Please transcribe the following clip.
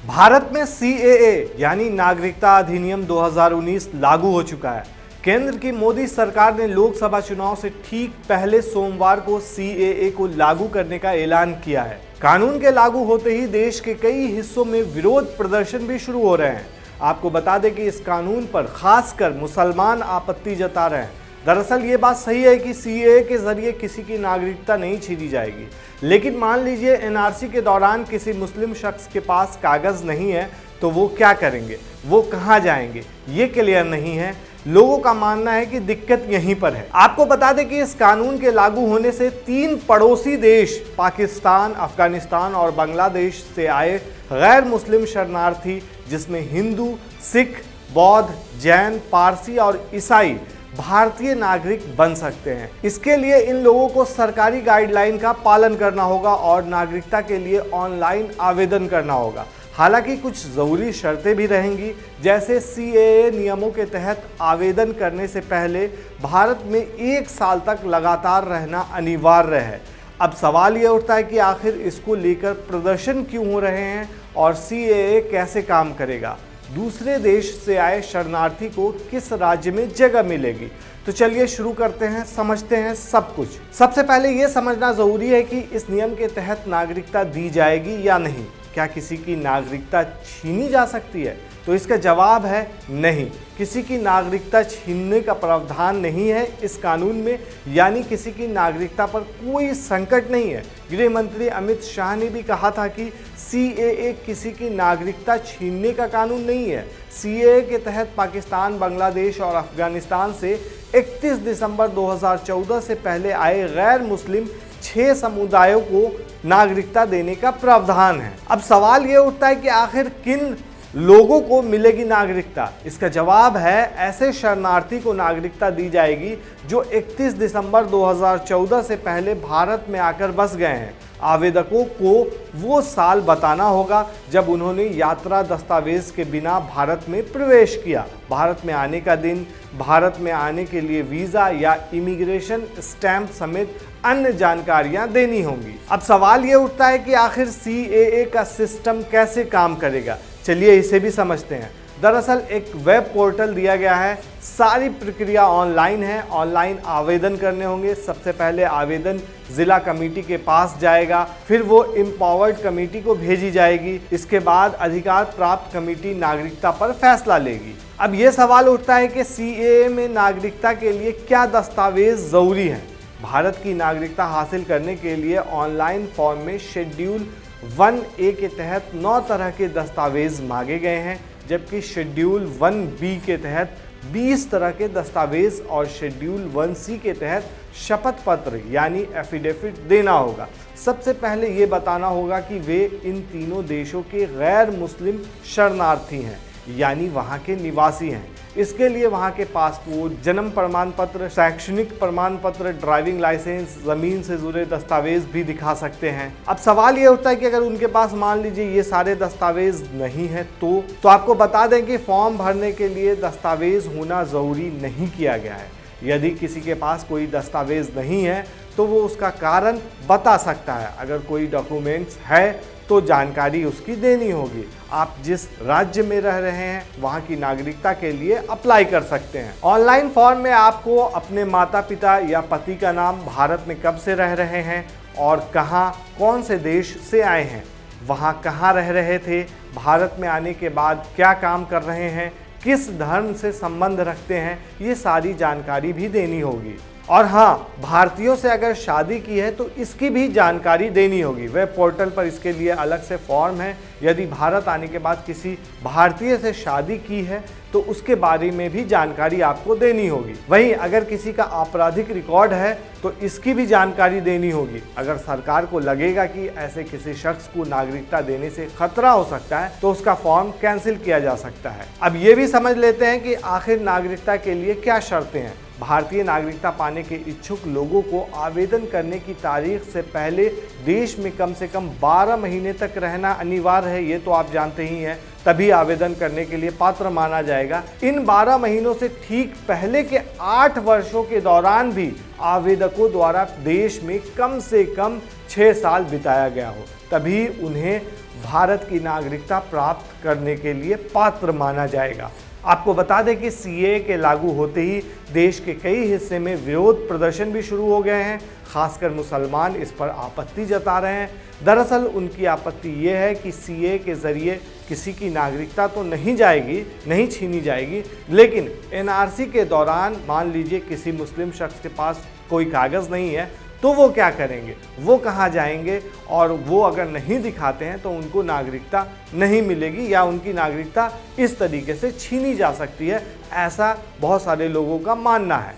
भारत में CAA यानी नागरिकता अधिनियम 2019 लागू हो चुका है। केंद्र की मोदी सरकार ने लोकसभा चुनाव से ठीक पहले सोमवार को CAA को लागू करने का ऐलान किया है। कानून के लागू होते ही देश के कई हिस्सों में विरोध प्रदर्शन भी शुरू हो रहे हैं। आपको बता दें कि इस कानून पर खासकर मुसलमान आपत्ति जता रहे हैं। दरअसल ये बात सही है कि CAA के जरिए किसी की नागरिकता नहीं छीनी जाएगी, लेकिन मान लीजिए NRC के दौरान किसी मुस्लिम शख्स के पास कागज नहीं है तो वो क्या करेंगे, वो कहाँ जाएंगे, ये क्लियर नहीं है। लोगों का मानना है कि दिक्कत यहीं पर है। आपको बता दें कि इस कानून के लागू होने से 3 पड़ोसी देश पाकिस्तान, अफगानिस्तान और बांग्लादेश से आए गैर मुस्लिम शरणार्थी, जिसमें हिंदू, सिख, बौद्ध, जैन, पारसी और ईसाई भारतीय नागरिक बन सकते हैं। इसके लिए इन लोगों को सरकारी गाइडलाइन का पालन करना होगा और नागरिकता के लिए ऑनलाइन आवेदन करना होगा। हालांकि कुछ ज़रूरी शर्तें भी रहेंगी, जैसे CAA नियमों के तहत आवेदन करने से पहले भारत में 1 साल तक लगातार रहना अनिवार्य है। अब सवाल ये उठता है कि आखिर इसको लेकर प्रदर्शन क्यों हो रहे हैं और CAA कैसे काम करेगा। दूसरे देश से आए शरणार्थी को किस राज्य में जगह मिलेगी। तो चलिए शुरू करते हैं, समझते हैं सब कुछ। सबसे पहले ये समझना जरूरी है कि इस नियम के तहत नागरिकता दी जाएगी या नहीं। क्या किसी की नागरिकता छीनी जा सकती है? तो इसका जवाब है नहीं। किसी की नागरिकता छीनने का प्रावधान नहीं है इस कानून में, यानी किसी की नागरिकता पर कोई संकट नहीं है। गृह मंत्री अमित शाह ने भी कहा था कि CAA किसी की नागरिकता छीनने का कानून नहीं है। CAA के तहत पाकिस्तान, बांग्लादेश और अफगानिस्तान से 31 दिसंबर 2014 से पहले आए गैर मुस्लिम 6 समुदायों को नागरिकता देने का प्रावधान है। अब सवाल ये उठता है कि आखिर किन लोगों को मिलेगी नागरिकता। इसका जवाब है ऐसे शरणार्थी को नागरिकता दी जाएगी जो 31 दिसंबर 2014 से पहले भारत में आकर बस गए हैं। आवेदकों को वो साल बताना होगा जब उन्होंने यात्रा दस्तावेज के बिना भारत में प्रवेश किया। भारत में आने का दिन, भारत में आने के लिए वीज़ा या इमिग्रेशन स्टैंप समेत अन्य जानकारियां देनी होंगी। अब सवाल ये उठता है कि आखिर CAA का सिस्टम कैसे काम करेगा। चलिए इसे भी समझते हैं। दरअसल एक वेब पोर्टल दिया गया है, सारी प्रक्रिया ऑनलाइन है। ऑनलाइन आवेदन करने होंगे। सबसे पहले आवेदन जिला कमेटी के पास जाएगा, फिर वो एम्पावर्ड कमेटी को भेजी जाएगी। इसके बाद अधिकार प्राप्त कमेटी नागरिकता पर फैसला लेगी। अब ये सवाल उठता है कि CAA में नागरिकता के लिए क्या दस्तावेज ज़रूरी हैं। भारत की नागरिकता हासिल करने के लिए ऑनलाइन फॉर्म में शेड्यूल 1A के तहत 9 तरह के दस्तावेज मांगे गए हैं, जबकि शेड्यूल 1B के तहत 20 तरह के दस्तावेज और शेड्यूल 1C के तहत शपथ पत्र यानी एफिडेविट देना होगा। सबसे पहले ये बताना होगा कि वे इन तीनों देशों के गैर मुस्लिम शरणार्थी हैं, यानी वहाँ के निवासी हैं। इसके लिए वहाँ के पासपोर्ट, जन्म प्रमाण पत्र, शैक्षणिक प्रमाण पत्र, ड्राइविंग लाइसेंस, ज़मीन से जुड़े दस्तावेज भी दिखा सकते हैं। अब सवाल ये उठता है कि अगर उनके पास मान लीजिए ये सारे दस्तावेज नहीं है तो आपको बता दें कि फॉर्म भरने के लिए दस्तावेज होना ज़रूरी नहीं किया गया है। यदि किसी के पास कोई दस्तावेज नहीं है तो वो उसका कारण बता सकता है। अगर कोई डॉक्यूमेंट्स है तो जानकारी उसकी देनी होगी। आप जिस राज्य में रह रहे हैं वहाँ की नागरिकता के लिए अप्लाई कर सकते हैं। ऑनलाइन फॉर्म में आपको अपने माता पिता या पति का नाम, भारत में कब से रह रहे हैं और कहाँ, कौन से देश से आए हैं, वहाँ कहाँ रह रहे थे, भारत में आने के बाद क्या काम कर रहे हैं, किस धर्म से संबंध रखते हैं, ये सारी जानकारी भी देनी होगी। और हाँ, भारतीयों से अगर शादी की है तो इसकी भी जानकारी देनी होगी। वेब पोर्टल पर इसके लिए अलग से फॉर्म है। यदि भारत आने के बाद किसी भारतीय से शादी की है तो उसके बारे में भी जानकारी आपको देनी होगी। वहीं अगर किसी का आपराधिक रिकॉर्ड है तो इसकी भी जानकारी देनी होगी। अगर सरकार को लगेगा कि ऐसे किसी शख्स को नागरिकता देने से खतरा हो सकता है तो उसका फॉर्म कैंसिल किया जा सकता है। अब ये भी समझ लेते हैं कि आखिर नागरिकता के लिए क्या शर्तें हैं। भारतीय नागरिकता पाने के इच्छुक लोगों को आवेदन करने की तारीख से पहले देश में कम से कम 12 महीने तक रहना अनिवार्य है। ये तो आप जानते ही हैं, तभी आवेदन करने के लिए पात्र माना जाएगा। इन 12 महीनों से ठीक पहले के 8 वर्षों के दौरान भी आवेदकों द्वारा देश में कम से कम 6 साल बिताया गया हो, तभी उन्हें भारत की नागरिकता प्राप्त करने के लिए पात्र माना जाएगा। आपको बता दें कि सीएए के लागू होते ही देश के कई हिस्से में विरोध प्रदर्शन भी शुरू हो गए हैं। खासकर मुसलमान इस पर आपत्ति जता रहे हैं। दरअसल उनकी आपत्ति ये है कि सीएए के जरिए किसी की नागरिकता तो नहीं छीनी जाएगी, लेकिन एनआरसी के दौरान मान लीजिए किसी मुस्लिम शख्स के पास कोई कागज़ नहीं है तो वो क्या करेंगे, वो कहाँ जाएंगे, और वो अगर नहीं दिखाते हैं तो उनको नागरिकता नहीं मिलेगी या उनकी नागरिकता इस तरीके से छीनी जा सकती है, ऐसा बहुत सारे लोगों का मानना है।